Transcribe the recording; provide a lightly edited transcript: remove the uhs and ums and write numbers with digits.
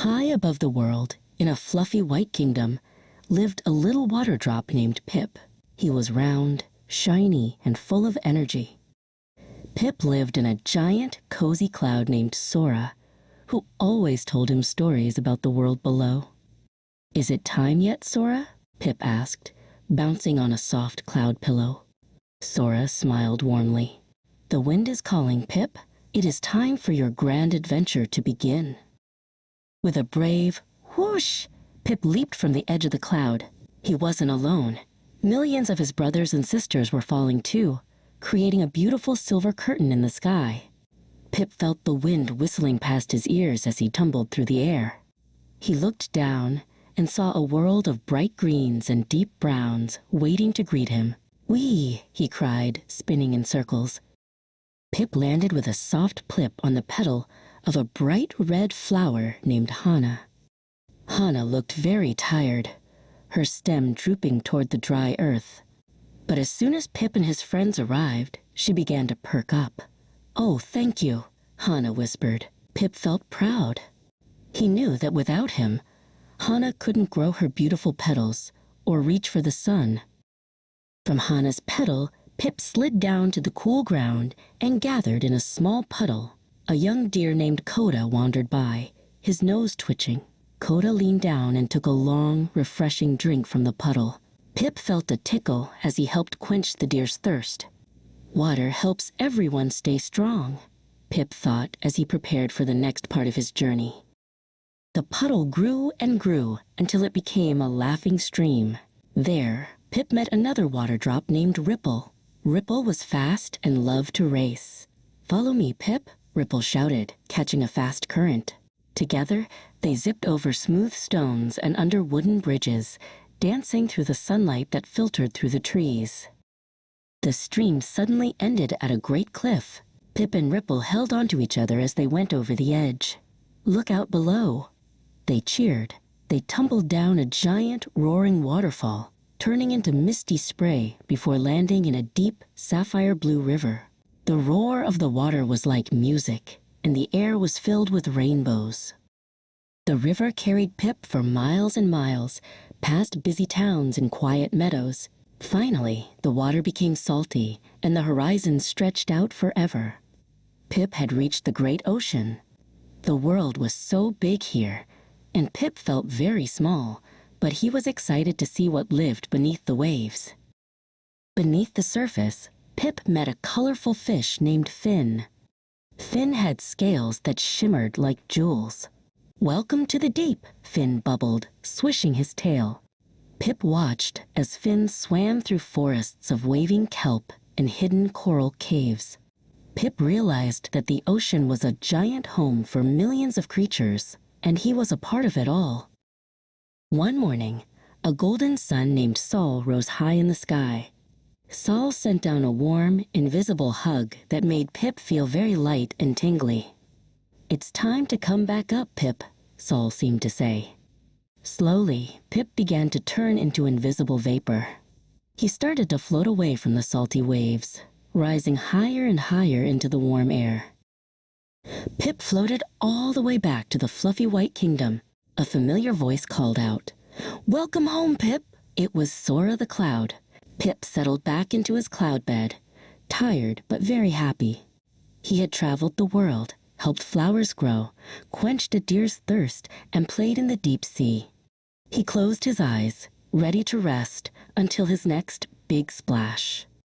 High above the world, in a fluffy white kingdom, lived a little water drop named Pip. He was round, shiny, and full of energy. Pip lived in a giant, cozy cloud named Sora, who always told him stories about the world below. "Is it time yet, Sora?" Pip asked, bouncing on a soft cloud pillow. Sora smiled warmly. "The wind is calling, Pip. It is time for your grand adventure to begin." With a brave whoosh, Pip leaped from the edge of the cloud. He wasn't alone. Millions of his brothers and sisters were falling too, creating a beautiful silver curtain in the sky. Pip felt the wind whistling past his ears as he tumbled through the air. He looked down and saw a world of bright greens and deep browns waiting to greet him. "Whee!" he cried, spinning in circles. Pip landed with a soft plip on the petal of a bright red flower named Hana. Hana looked very tired, her stem drooping toward the dry earth. But as soon as Pip and his friends arrived, she began to perk up. "Oh, thank you," Hana whispered. Pip felt proud. He knew that without him, Hana couldn't grow her beautiful petals or reach for the sun. From Hana's petal, Pip slid down to the cool ground and gathered in a small puddle. A young deer named Koda wandered by, his nose twitching. Koda leaned down and took a long, refreshing drink from the puddle. Pip felt a tickle as he helped quench the deer's thirst. "Water helps everyone stay strong," Pip thought as he prepared for the next part of his journey. The puddle grew and grew until it became a laughing stream. There, Pip met another water drop named Ripple. Ripple was fast and loved to race. "Follow me, Pip," Ripple shouted, catching a fast current. Together, they zipped over smooth stones and under wooden bridges, dancing through the sunlight that filtered through the trees. The stream suddenly ended at a great cliff. Pip and Ripple held onto each other as they went over the edge. "Look out below." They cheered. They tumbled down a giant, roaring waterfall, turning into misty spray before landing in a deep, sapphire-blue river. The roar of the water was like music, and the air was filled with rainbows. The river carried Pip for miles and miles, past busy towns and quiet meadows. Finally, the water became salty, and the horizon stretched out forever. Pip had reached the great ocean. The world was so big here, and Pip felt very small, but he was excited to see what lived beneath the waves. Beneath the surface, Pip met a colorful fish named Finn. Finn had scales that shimmered like jewels. "Welcome to the deep," Finn bubbled, swishing his tail. Pip watched as Finn swam through forests of waving kelp and hidden coral caves. Pip realized that the ocean was a giant home for millions of creatures, and he was a part of it all. One morning, a golden sun named Sol rose high in the sky. Sol sent down a warm, invisible hug that made Pip feel very light and tingly. "It's time to come back up, Pip," Sol seemed to say. Slowly, Pip began to turn into invisible vapor. He started to float away from the salty waves, rising higher and higher into the warm air. Pip floated all the way back to the fluffy white kingdom. A familiar voice called out, "Welcome home, Pip!" It was Sora the Cloud. Pip settled back into his cloud bed, tired but very happy. He had traveled the world, helped flowers grow, quenched a deer's thirst, and played in the deep sea. He closed his eyes, ready to rest until his next big splash.